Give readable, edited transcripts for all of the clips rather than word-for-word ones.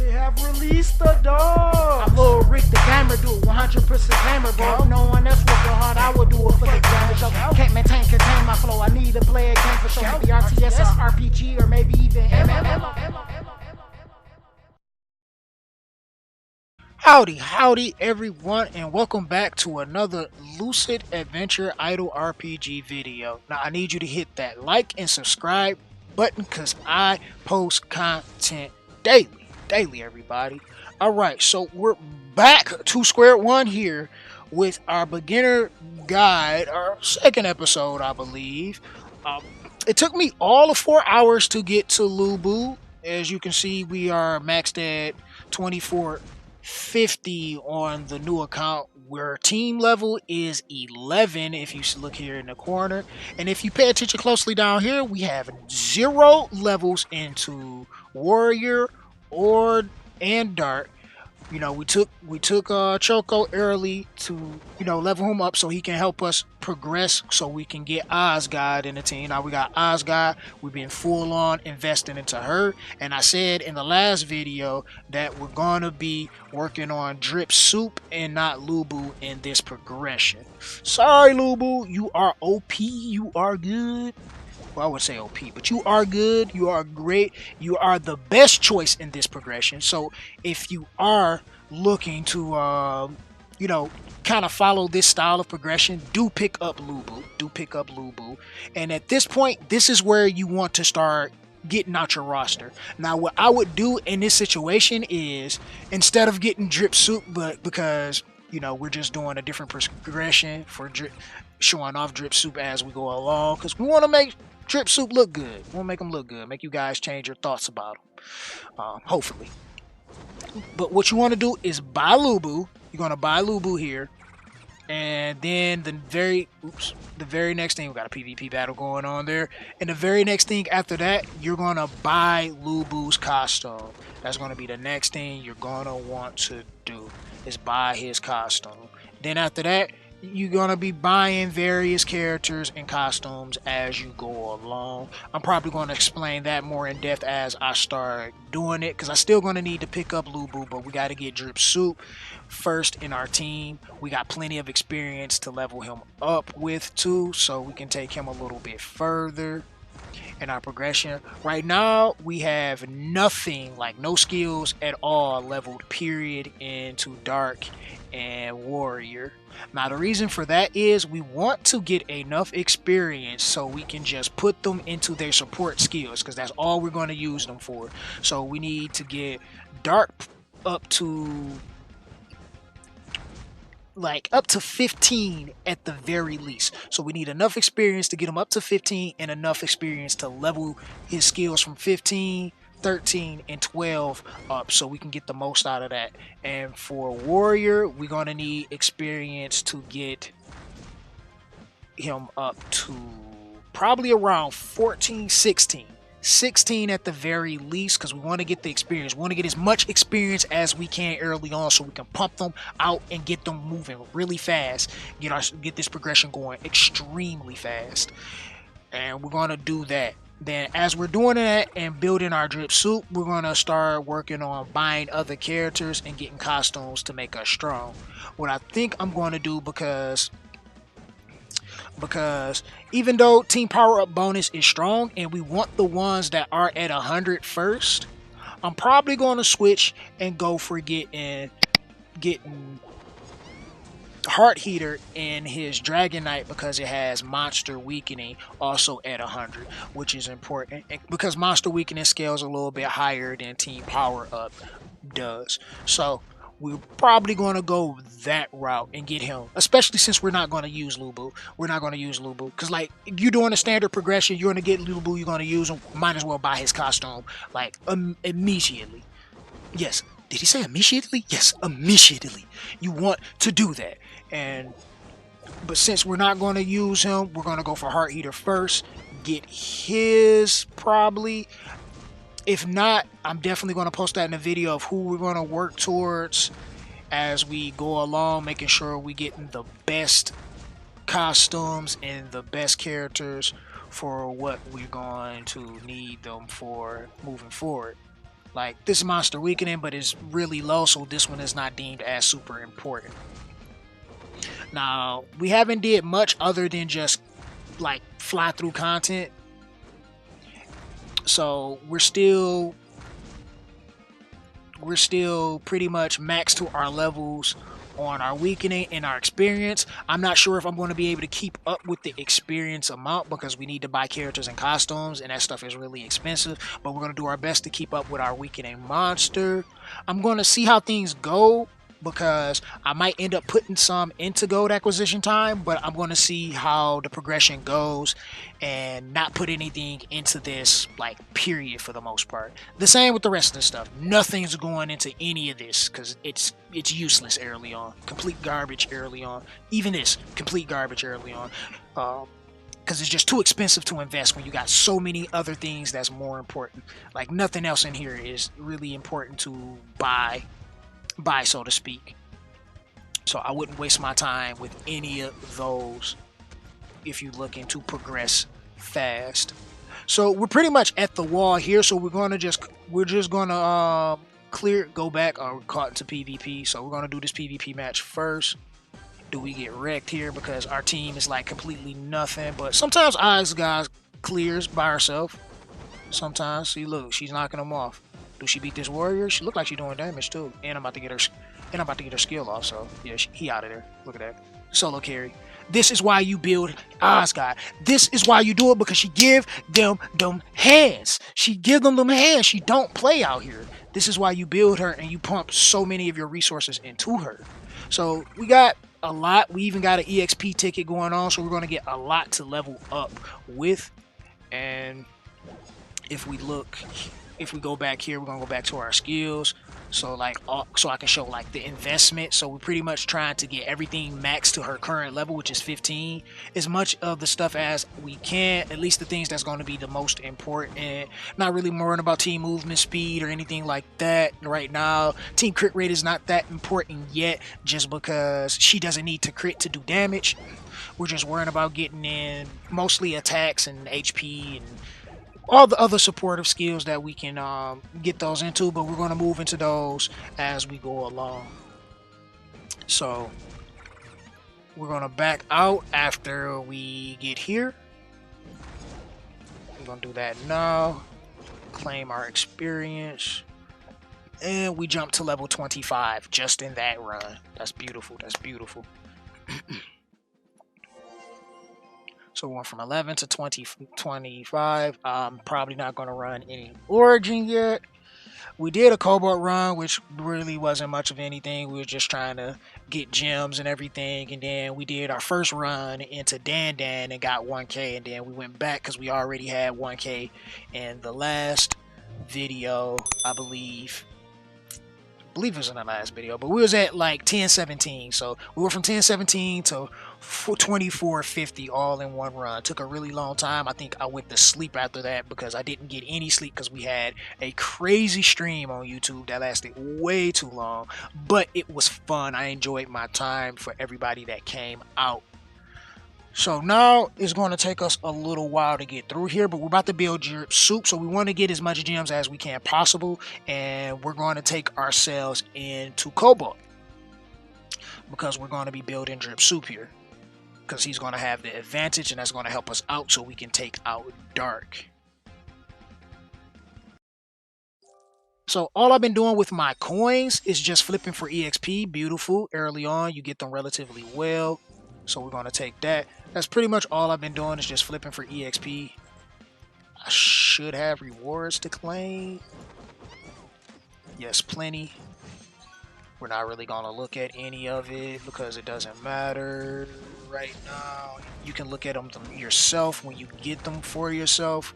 They have released the dog. I'm Lil Rick the gamer, do it 100% gamer, bro. No one else working hard, I would do it for the gamer show. Can't contain my flow. I need to play a game for sure. Maybe RTS, RPG, or maybe even MMO. Howdy everyone, and welcome back to another Lucid Adventure Idle RPG video. Now I need you to hit that like and subscribe button because I post content daily everybody. Alright, so we're back to square one here with our beginner guide, our second episode I believe. It took me all of 4 hours to get to Lubu. As you can see, we are maxed at 2450 on the new account, where team level is 11 if you look here in the corner. And if you pay attention closely down here, we have 0 levels into warrior and dark. You know, we took Choco early to, level him up so he can help us progress, so we can get Osgod in the team. Now we got Osgod. We've been full on investing into her, and I said in the last video that we're gonna be working on Drip Soup and not Lubu in this progression. Sorry Lubu, you are OP, you are good. Well, I would say OP, but you are good, you are great, you are the best choice in this progression. So if you are looking to, kind of follow this style of progression, do pick up Lubu. And at this point, this is where you want to start getting out your roster. Now, what I would do in this situation is, instead of getting Drip Soup, but because, we're just doing a different progression for showing off Drip Soup as we go along, because we want to make Drip Soup look good. We want to make them look good. Make you guys change your thoughts about them. Hopefully. But what you want to do is buy Lubu. You're going to buy Lubu here. And then the very next thing, we got a PvP battle going on there. And the very next thing after that, you're going to buy Lubu's costume. That's going to be the next thing you're going to want to do, is buy his costume. Then after that, you're going to be buying various characters and costumes as you go along. I'm probably going to explain that more in depth as I start doing it, because I'm still going to need to pick up Lubu, but we got to get Drip Soup first in our team. We got plenty of experience to level him up with too, so we can take him a little bit further in our progression. Right now we have nothing, like no skills at all leveled period into dark and warrior. Now the reason for that is we want to get enough experience so we can just put them into their support skills, because that's all we're going to use them for. So we need to get dark up to 15 at the very least. So we need enough experience to get him up to 15 and enough experience to level his skills from 15, 13, and 12 up, so we can get the most out of that. And for warrior, we're going to need experience to get him up to probably around 14, 16 at the very least, because we want to get the experience. We want to get as much experience as we can early on, so we can pump them out and get them moving really fast, get this progression going extremely fast. And we're going to do that. Then as we're doing that and building our Drip Soup, we're going to start working on buying other characters and getting costumes to make us strong. What I think I'm going to do, because even though team power up bonus is strong and we want the ones that are at 100 first, I'm probably going to switch and go for getting Heart Heater in his Dragon Knight, because it has monster weakening also at 100, which is important because monster weakening scales a little bit higher than team power up does. So we're probably going to go that route and get him, especially since we're not going to use Lubu. Because like, you're doing a standard progression, you're going to get Lubu, you're going to use him, might as well buy his costume like immediately. Yes. Did he say immediately? Yes, immediately. You want to do that. But since we're not going to use him, we're going to go for Heart Heater first. Get his probably. If not, I'm definitely going to post that in a video of who we're going to work towards as we go along, making sure we getting the best costumes and the best characters for what we're going to need them for moving forward. Like this monster weakening, but it's really low, so this one is not deemed as super important. Now, we haven't did much other than just like fly through content. So we're still pretty much max to our levels on our weakening and our experience. I'm not sure if I'm going to be able to keep up with the experience amount because we need to buy characters and costumes, and that stuff is really expensive, but we're going to do our best to keep up with our weakening monster. I'm going to see how things go because I might end up putting some into gold acquisition time, but I'm going to see how the progression goes and not put anything into this like period for the most part. The same with the rest of the stuff. Nothing's going into any of this because it's useless early on. Complete garbage early on. Even this, complete garbage early on. Because it's just too expensive to invest when you got so many other things that's more important. Like nothing else in here is really important to buy, so to speak. So I wouldn't waste my time with any of those if you're looking to progress fast. So we're pretty much at the wall here, so we're just gonna go back or caught into PvP. So we're gonna do this PvP match first. Do we get wrecked here because our team is like completely nothing? But sometimes Eyes guys clears by herself. Sometimes, see, look, she's knocking them off. Do she beat this warrior? She look like she's doing damage too. And I'm about to get her skill off. So yeah, he out of there. Look at that solo carry. This is why you build Osgod. This is why you do it, because she give them hands. She give them hands. She don't play out here. This is why you build her and you pump so many of your resources into her. So we got a lot. We even got an EXP ticket going on, so we're going to get a lot to level up with. And if we go back here, we're gonna go back to our skills. So like, so I can show like the investment. So we're pretty much trying to get everything maxed to her current level, which is 15. As much of the stuff as we can, at least the things that's going to be the most important. Not really worrying about team movement speed or anything like that right now. Team crit rate is not that important yet, just because she doesn't need to crit to do damage. We're just worrying about getting in mostly attacks and HP and all the other supportive skills that we can get those into, but we're going to move into those as we go along. So we're going to back out after we get here. I'm going to do that now. Claim our experience. And we jump to level 25 just in that run. That's beautiful. That's beautiful. So we went from 11 to 25. I'm probably not going to run any Origin yet. We did a Cobalt run, which really wasn't much of anything. We were just trying to get gems and everything. And then we did our first run into Dan and got 1K. And then we went back because we already had 1K in the last video, I believe it was in the last video, but we was at like 1017. So we went from 1017 to 2450 all in one run. Took a really long time. I think I went to sleep after that because I didn't get any sleep because we had a crazy stream on YouTube that lasted way too long, but it was fun. I enjoyed my time for everybody that came out. So now it's going to take us a little while to get through here, but we're about to build Drip Soup, so we want to get as much gems as we can possible, and we're going to take ourselves into Cobalt because we're going to be building Drip Soup here because he's going to have the advantage, and that's going to help us out so we can take out Dark. So all I've been doing with my coins is just flipping for EXP. Beautiful. Early on, you get them relatively well. So we're going to take that. That's pretty much all I've been doing is just flipping for EXP. I should have rewards to claim. Yes, plenty. We're not really going to look at any of it because it doesn't matter right now. You can look at them yourself when you get them for yourself.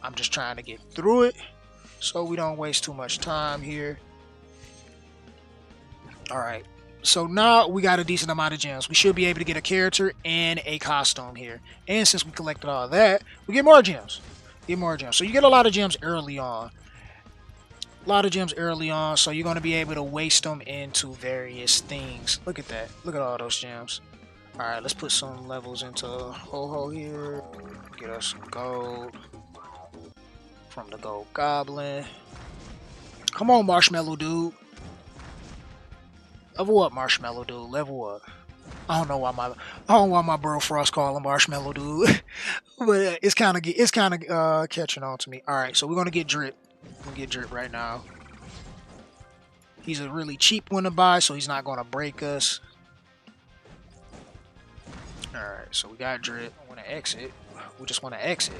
I'm just trying to get through it so we don't waste too much time here. Alright. So now we got a decent amount of gems. We should be able to get a character and a costume here. And since we collected all that, we get more gems. So you get a lot of gems early on. So you're going to be able to waste them into various things. Look at that. Look at all those gems. Alright, let's put some levels into Ho-Ho here. Get us some gold from the Gold Goblin. Come on, Marshmallow Dude. Level up, Marshmallow Dude. Level up. I don't know why my bro Frost call him Marshmallow Dude, but it's kind of catching on to me. All right, so we're gonna get Drip. We're gonna get Drip right now. He's a really cheap one to buy, so he's not gonna break us. All right, so we got Drip. I want to exit. We just want to exit.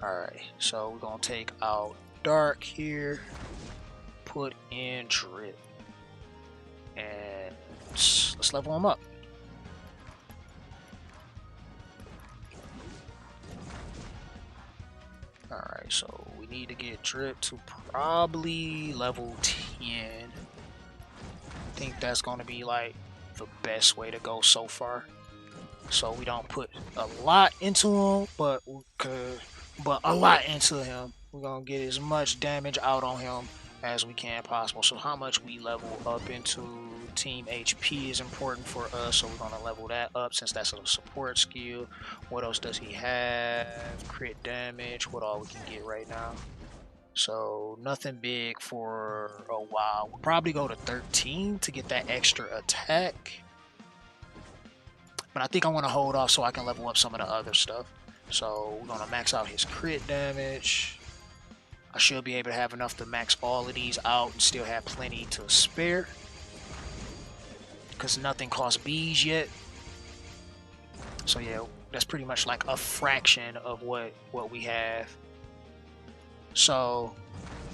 All right, so we're gonna take out Dark here. Put in Drip, and let's level him up. Alright, so we need to get Drip to probably level 10. I think that's going to be like the best way to go so far. So we don't put a lot into him, but a lot into him. We're going to get as much damage out on him as we can possible. So how much we level up into team HP is important for us, so we're going to level that up since that's a support skill. What else does he have? Crit damage. What all we can get right now? So nothing big for a while. We'll probably go to 13 to get that extra attack, but I think I want to hold off so I can level up some of the other stuff. So we're going to max out his crit damage. I should be able to have enough to max all of these out and still have plenty to spare, because nothing costs bees yet. So yeah, that's pretty much like a fraction of what we have. So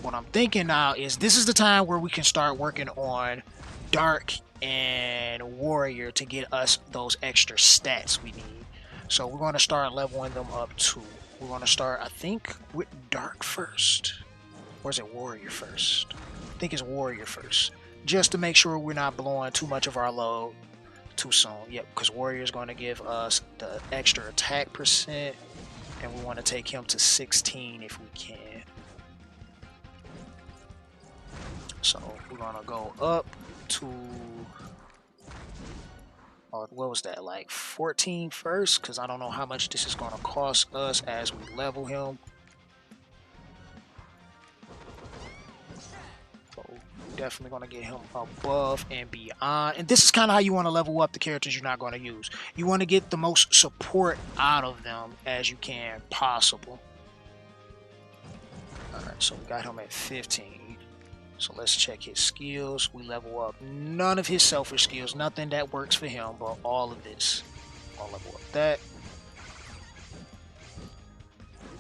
what I'm thinking now is this is the time where we can start working on Dark and Warrior to get us those extra stats we need. So we're going to start leveling them up too. We're going to start, I think, with Dark first. Or is it Warrior first? I think it's Warrior first, just to make sure we're not blowing too much of our load too soon. Yep, because Warrior is going to give us the extra attack percent, and we want to take him to 16 if we can. So we're going to go up to, what was that, like 14 first, because I don't know how much this is going to cost us as we level him. Definitely going to get him above and beyond. And this is kind of how you want to level up the characters you're not going to use. You want to get the most support out of them as you can possible. Alright, so we got him at 15. So let's check his skills. We level up none of his selfish skills, nothing that works for him, but all of this. I'll level up that.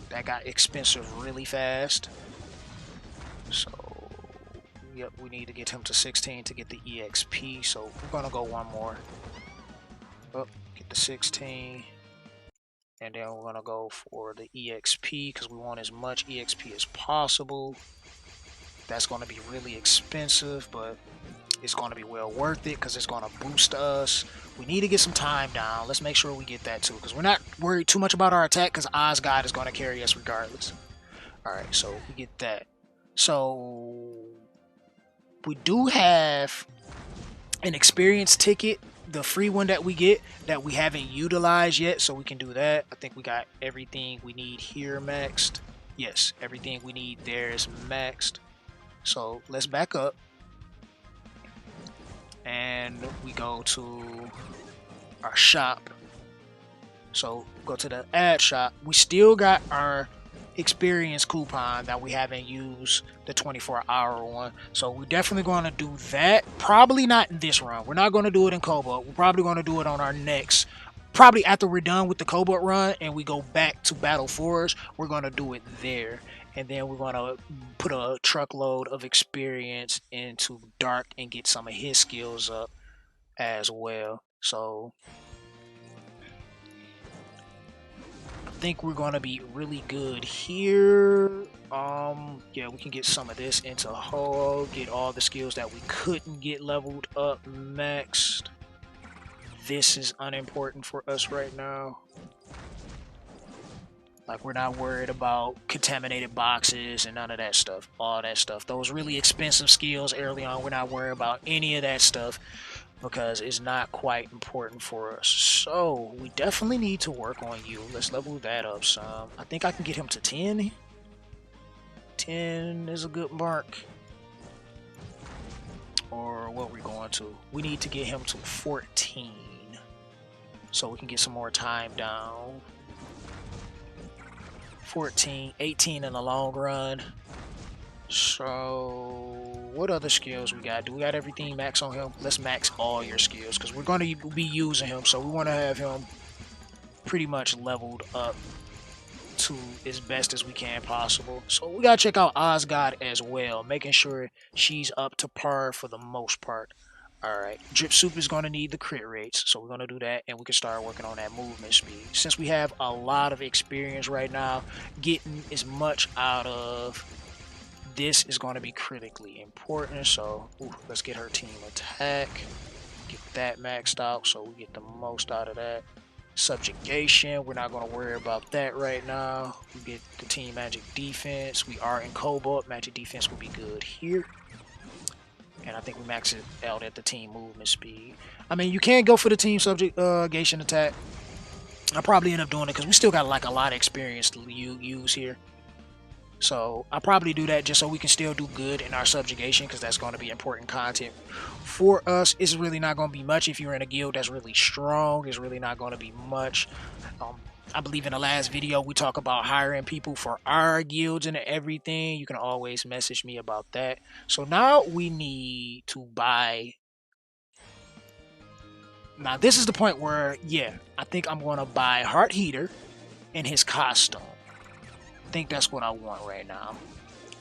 That got expensive really fast. So yep, we need to get him to 16 to get the EXP, so we're gonna go one more. Oh, get the 16. And then we're gonna go for the EXP because we want as much EXP as possible. That's gonna be really expensive, but it's gonna be well worth it because it's gonna boost us. We need to get some time down. Let's make sure we get that too, because we're not worried too much about our attack because Osgod is gonna carry us regardless. Alright, so we get that. So we do have an experience ticket, the free one that we get that we haven't utilized yet, so we can do that. I think we got everything we need here maxed. Yes, everything we need there is maxed. So let's back up and we go to our shop. So go to the ad shop. We still got our experience coupon that we haven't used, the 24-hour one, so we're definitely going to do that. Probably not in this run. We're not going to do it in Cobalt. We're probably going to do it on our next, probably after we're done with the Cobalt run and we go back to Battle Forge. We're going to do it there, and then we're going to put a truckload of experience into Dark and get some of his skills up as well. So I think we're gonna be really good here. Yeah, we can get some of this into Ho, get all the skills that we couldn't get leveled up maxed. This is unimportant for us right now. Like, we're not worried about contaminated boxes and none of that stuff. All that stuff. Those really expensive skills early on, we're not worried about any of that stuff because it's not quite important for us. So we definitely need to work on you. Let's level that up some. I think I can get him to 10. 10 is a good mark. or what we're going to. We need to get him to 14 so we can get some more time down. 14, 18 in the long run. So what other skills we got? Do we got everything max on him? Let's max all your skills because we're going to be using him, so we want to have him pretty much leveled up to as best as we can possible. So we gotta check out Osgod as well, making sure she's up to par for the most part. Alright, Drip Soup is gonna need the crit rates, so we're gonna do that and we can start working on that movement speed. Since we have a lot of experience right now, getting as much out of this is going to be critically important. So let's get her team attack, get that maxed out so we get the most out of that. Subjugation, we're not going to worry about that right now. We get the team magic defense. We are in Cobalt. Magic defense will be good here. And I think we max it out at the team movement speed. I mean, you can go for the team subjugation attack. I'll probably end up doing it because we still got like a lot of experience to use here. So I'll probably do that just so we can still do good in our subjugation because that's going to be important content for us. It's really not going to be much if you're in a guild that's really strong. It's really not going to be much. I believe in the last video we talk about hiring people for our guilds and everything. You can always message me about that. So now we need to buy. Now this is the point where, yeah, I think I'm going to buy Heart Heater and his costume. I think that's what I want right now.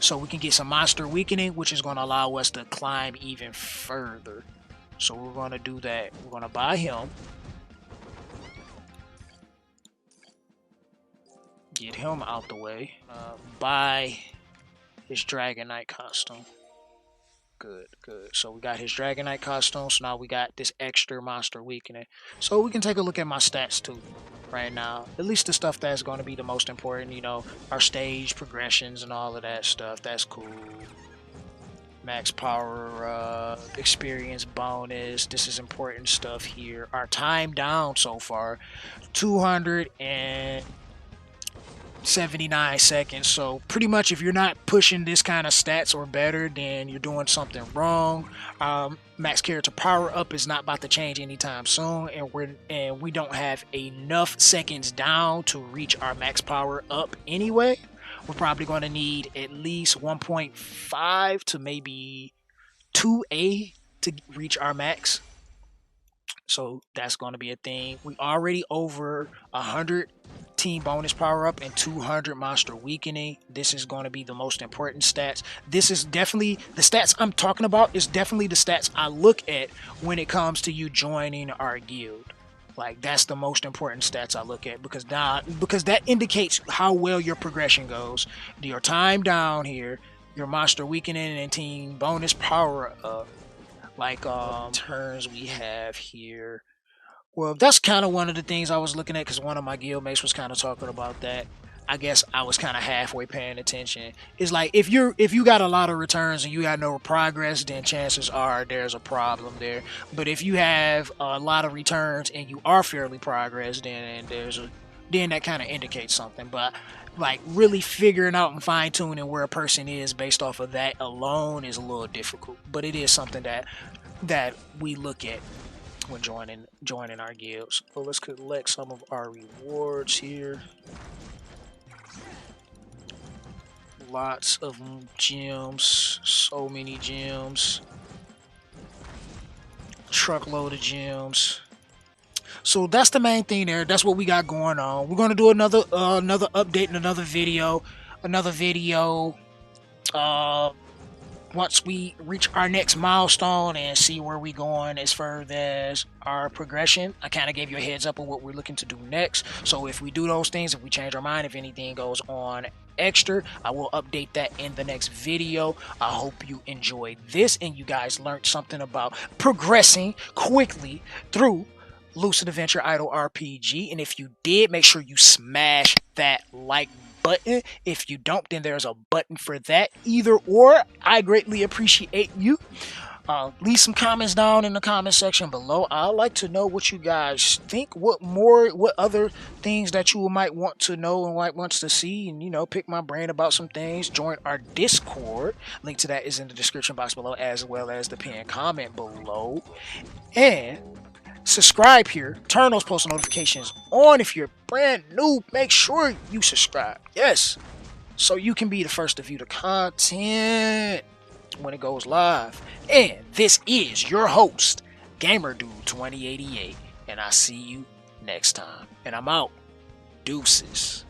So we can get some monster weakening, which is going to allow us to climb even further. So we're going to do that. We're going to buy him. Get him out the way. Buy his Dragon Knight costume. Good, good. So we got his Dragon Knight costume. So now we got this extra monster weakening. So we can take a look at my stats too. Right now, at least the stuff that's going to be the most important, you know, our stage progressions and all of that stuff. That's cool. Max power, experience bonus. This is important stuff here. Our time down so far, 279 seconds. So pretty much if you're not pushing this kind of stats or better, then you're doing something wrong. Max character power up is not about to change anytime soon, and we don't have enough seconds down to reach our max power up anyway. We're probably going to need at least 1.5 to maybe 2A to reach our max. So that's going to be a thing. We already over 100 team bonus power up and 200 monster weakening. This is going to be the most important stats. This is definitely the stats I'm talking about. Is definitely the stats I look at when it comes to you joining our guild. Like that's the most important stats I look at because that indicates how well your progression goes. Your time down here, your monster weakening and team bonus power up. Like turns we have here. Well, that's kind of one of the things I was looking at because one of my guildmates was kind of talking about that. I guess I was kind of halfway paying attention. It's like if you got a lot of returns and you got no progress, then chances are there's a problem there. But if you have a lot of returns and you are fairly progressed, then that kind of indicates something. But like really figuring out and fine tuning where a person is based off of that alone is a little difficult. But it is something that we look at when joining our guilds. So let's collect some of our rewards here. Lots of gems, so many gems, truckload of gems. So that's the main thing there. That's what we got going on. We're gonna do another update in another video. Once we reach our next milestone and see where we going as far as our progression. I kind of gave you a heads up on what we're looking to do next. So if we do those things, if we change our mind, if anything goes on extra, I will update that in the next video. I hope you enjoyed this and you guys learned something about progressing quickly through Lucid Adventure Idol RPG. And if you did, make sure you smash that like button. If you don't, then there's a button for that. Either or, I greatly appreciate you. Leave some comments down in the comment section below. I'd like to know what you guys think. What other things that you might want to know and might wants to see, and pick my brain about some things. Join our Discord. Link to that is in the description box below, as well as the pinned comment below. And subscribe here. Turn those post notifications on if you're brand new. Make sure you subscribe. Yes, so you can be the first to view the content when it goes live. And this is your host, GamerDude2088, and I see you next time. And I'm out. Deuces.